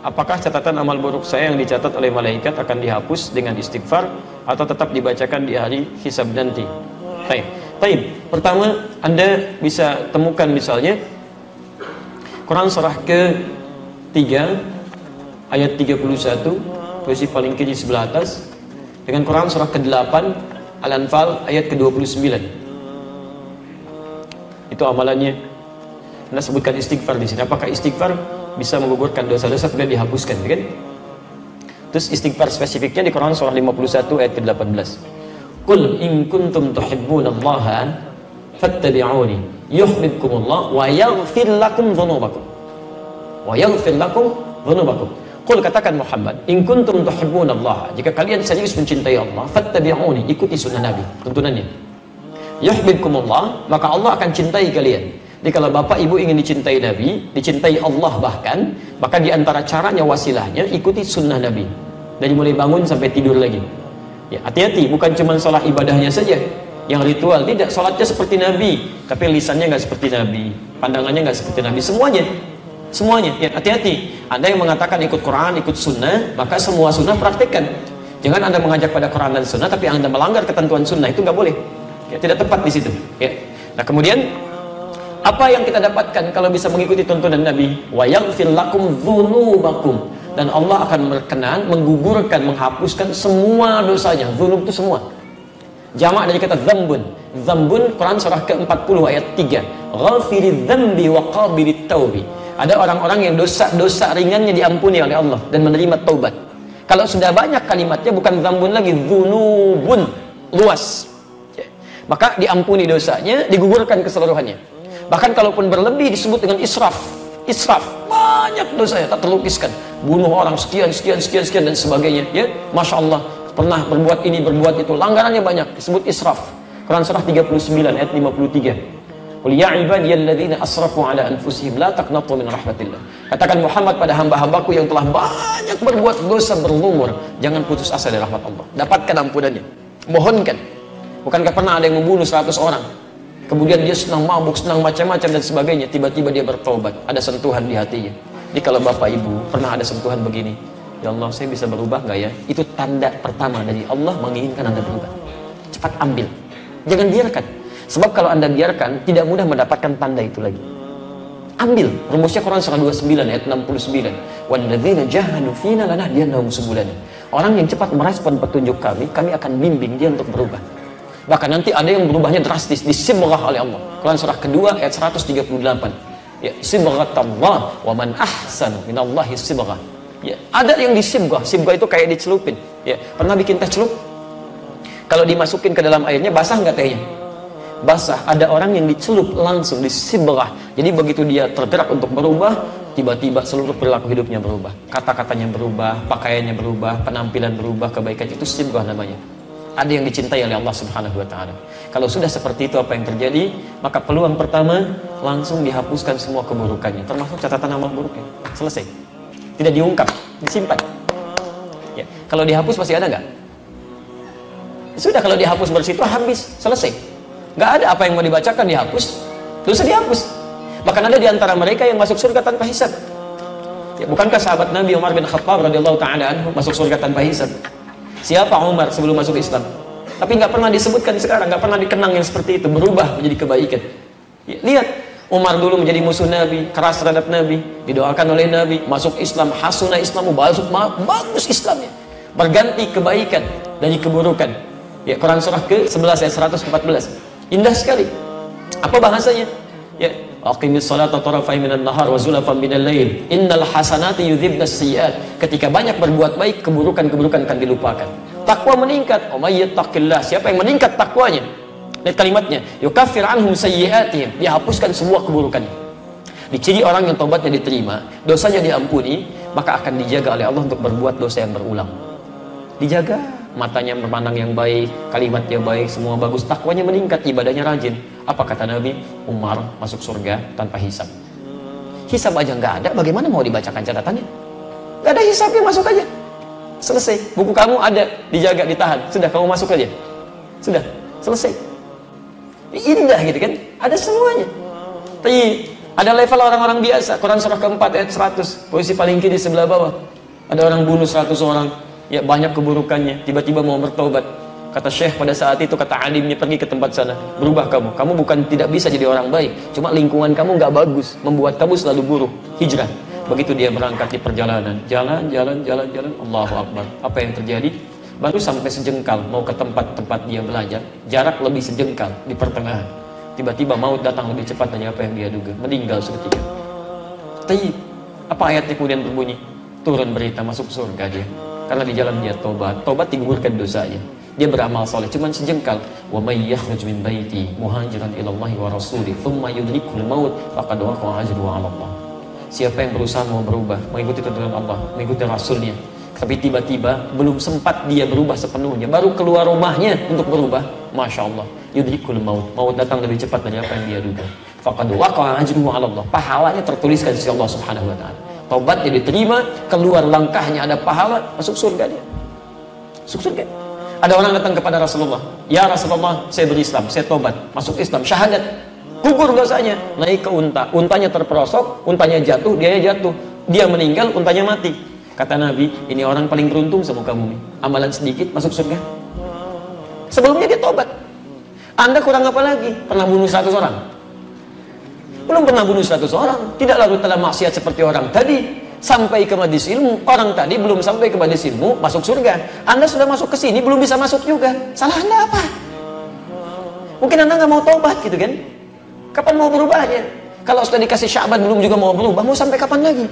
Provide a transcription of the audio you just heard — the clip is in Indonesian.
Apakah catatan amal buruk saya yang dicatat oleh malaikat akan dihapus dengan istighfar atau tetap dibacakan di hari hisab nanti? Baik. Pertama, Anda bisa temukan misalnya Quran surah ke-3 ayat 31, posisi paling kiri sebelah atas, dengan Quran surah ke-8 Al-Anfal ayat ke-29. Itu amalannya. Anda sebutkan istighfar di sini. Apakah istighfar bisa menggugurkan dosa-dosa kemudian dihapuskan, kan? Terus istighfar spesifiknya di Quran surah 51 ayat ke-18. Qul in kuntum tuhibbunallaha fattabi'uni yuhibbukumullah wa yaghfir lakum dhunubakum. Wa yaghfir lakum dhunubakum. Qul, katakan Muhammad, in kuntum tuhibbunallaha, jika kalian serius mencintai Allah, fattabi'uni, ikuti sunnah Nabi, tuntunannya. Yuhibbukumullah, maka Allah akan cintai kalian. Jadi kalau bapak ibu ingin dicintai Nabi, dicintai Allah bahkan, maka diantara caranya, wasilahnya, ikuti sunnah Nabi. Dari mulai bangun sampai tidur lagi. Ya, hati-hati, bukan cuma sholat ibadahnya saja yang ritual, tidak, sholatnya seperti Nabi, tapi lisannya nggak seperti Nabi, pandangannya nggak seperti Nabi, semuanya. Ya, hati-hati. Anda yang mengatakan ikut Quran, ikut sunnah, maka semua sunnah praktekkan. Jangan Anda mengajak pada Quran dan sunnah, tapi Anda melanggar ketentuan sunnah, itu nggak boleh. Ya, tidak tepat di situ. Ya. Nah, kemudian apa yang kita dapatkan kalau bisa mengikuti tuntunan Nabi? Wa yaghfir lakum dzunubakum, dan Allah akan berkenan menggugurkan, menghapuskan semua dosanya. Dzunub itu semua. Jamak dari kata dzambun. Dzambun, Quran surah ke-40 ayat 3. Ghafiridz dzambi wa qabilit taubi. Ada orang-orang yang dosa-dosa ringannya diampuni oleh Allah dan menerima taubat. Kalau sudah banyak kalimatnya, bukan dzambun lagi, dzunubun, luas. Maka diampuni dosanya, digugurkan keseluruhannya. Bahkan kalaupun berlebih disebut dengan israf, banyak dosanya tak terlukiskan, bunuh orang sekian dan sebagainya, ya, masya Allah, pernah berbuat ini berbuat itu, langgarannya banyak, disebut israf. Quran surah 39 ayat 53. Qul ya ibadiyalladzina asrafu ala anfusihim la taqnatu min rahmatillah. Katakan Muhammad pada hamba-hambaku yang telah banyak berbuat dosa berlumur, jangan putus asa dari rahmat Allah, dapatkan ampunannya, mohonkan. Bukankah pernah ada yang membunuh 100 orang, kemudian dia senang mabuk, senang macam-macam dan sebagainya, tiba-tiba dia bertobat, ada sentuhan di hatinya. Jadi kalau bapak ibu pernah ada sentuhan begini, ya Allah, saya bisa berubah nggak ya? Itu tanda pertama dari Allah menginginkan Anda berubah. Cepat ambil, jangan biarkan. Sebab kalau Anda biarkan, tidak mudah mendapatkan tanda itu lagi. Ambil. Rumusnya Quran surah 29 ayat 69. Walladzina jahadu fina lanahdiyannahum subulana. Orang yang cepat merespon petunjuk kami akan bimbing dia untuk berubah. Bahkan nanti ada yang berubahnya drastis, disibghah oleh Allah. Quran surah kedua ayat 138. Ya, sibghatallah wa man ahsanu minallahi sibghah. Ya, ada yang disibghah. Sibghah itu kayak dicelupin. Ya, pernah bikin teh celup? Kalau dimasukin ke dalam airnya, basah nggak tehnya? Basah. Ada orang yang dicelup langsung, disibghah. Jadi begitu dia tergerak untuk berubah, tiba-tiba seluruh perilaku hidupnya berubah. Kata-katanya berubah, pakaiannya berubah, penampilan berubah, kebaikan, itu sibghah namanya. Ada yang dicintai oleh Allah Subhanahu wa ta'ala. Kalau sudah seperti itu, apa yang terjadi? Maka peluang pertama, langsung dihapuskan semua keburukannya, termasuk catatan amal buruknya. Selesai. Tidak diungkap, disimpan. Ya. Kalau dihapus masih ada nggak? Sudah, kalau dihapus bersih itu habis, selesai. Nggak ada apa yang mau dibacakan, dihapus, dosa dihapus. Bahkan ada di antara mereka yang masuk surga tanpa hisab. Ya, bukankah sahabat Nabi Umar bin Khattab radhiyallahu ta'ala anhu masuk surga tanpa hisab? Siapa Umar sebelum masuk Islam? Tapi nggak pernah disebutkan sekarang, nggak pernah dikenang yang seperti itu, berubah menjadi kebaikan. Ya, lihat, Umar dulu menjadi musuh Nabi, keras terhadap Nabi, didoakan oleh Nabi, masuk Islam, hasuna Islamu, bagus Islamnya, berganti kebaikan dari keburukan. Ya, Quran surah ke-11 ayat 114. Indah sekali. Apa bahasanya? Ya, aqimis salata tarafai minan nahar wa zulafan minal lail innal hasanati yudhibnas sayyi'at. Ketika banyak berbuat baik, keburukan-keburukan akan dilupakan. Takwa meningkat. Oh, may yattaqillah, siapa yang meningkat takwanya? Lihat kalimatnya, yukaffir anhum sayyi'atihim, dihapuskan semua keburukannya. Diciri orang yang tobatnya diterima, dosanya diampuni, maka akan dijaga oleh Allah untuk berbuat dosa yang berulang. Dijaga, matanya memandang yang baik, kalimatnya baik, semua bagus, takwanya meningkat, ibadahnya rajin. Apa kata Nabi? Umar masuk surga tanpa hisab. Hisab aja nggak ada, bagaimana mau dibacakan catatannya? Nggak ada hisabnya, masuk aja. Selesai. Buku kamu ada, dijaga, ditahan. Sudah, kamu masuk aja. Sudah, selesai. Indah gitu kan, ada semuanya. Tapi ada level orang-orang biasa. Quran surah keempat ayat 100, posisi paling kiri sebelah bawah. Ada orang bunuh 100 orang, ya banyak keburukannya, tiba-tiba mau bertobat. Kata Syekh pada saat itu, kata alimnya, pergi ke tempat sana, berubah kamu bukan tidak bisa jadi orang baik, cuma lingkungan kamu nggak bagus, membuat kamu selalu buruk, hijrah. Begitu dia berangkat di perjalanan, jalan, Allahu Akbar. Apa yang terjadi? Baru sampai sejengkal, mau ke tempat-tempat dia belajar, jarak lebih sejengkal di pertengahan. Tiba-tiba maut datang lebih cepat dari apa yang dia duga, meninggal seketika. Tapi apa ayatnya kemudian berbunyi? Turun berita masuk surga dia, karena di jalan dia tobat digugurkan dosanya. Dia beramal soleh, cuman sejengkal. Wa may yakhruj min baiti muhajiran ila Allah wa rasulih, thumma yudrikul maut faqad waqa'a ajruhu 'ala Allah. Siapa yang berusaha mau berubah, mengikuti tuntunan Allah, mengikuti Rasulnya, tapi tiba-tiba belum sempat dia berubah sepenuhnya, baru keluar rumahnya untuk berubah, Masya Allah, yudrikul maut datang lebih cepat dari apa yang dia duga. Faqad waqa'a ajruhu 'ala Allah. Pahalanya tertuliskan di sisi Allah Subhanahu wa taala. Taubatnya diterima, keluar langkahnya ada pahala, masuk surga dia. Masuk surga. Ada orang datang kepada Rasulullah, ya Rasulullah, saya berislam, saya tobat, masuk Islam, syahadat, gugur dosanya, naik ke unta, untanya terperosok, untanya jatuh, dia jatuh, dia meninggal, untanya mati. Kata Nabi, ini orang paling beruntung semuka bumi, amalan sedikit masuk surga. Sebelumnya dia tobat. Anda kurang apa lagi? Pernah bunuh 100 orang? Belum pernah bunuh 100 orang, tidak lalu telah maksiat seperti orang tadi. Sampai ke majelis ilmu, orang tadi belum sampai ke majelis ilmu masuk surga. Anda sudah masuk ke sini belum bisa masuk juga. Salah Anda apa? Mungkin Anda nggak mau taubat gitu kan? Kapan mau berubahnya? Kalau sudah dikasih Sya'ban belum juga mau berubah, mau sampai kapan lagi?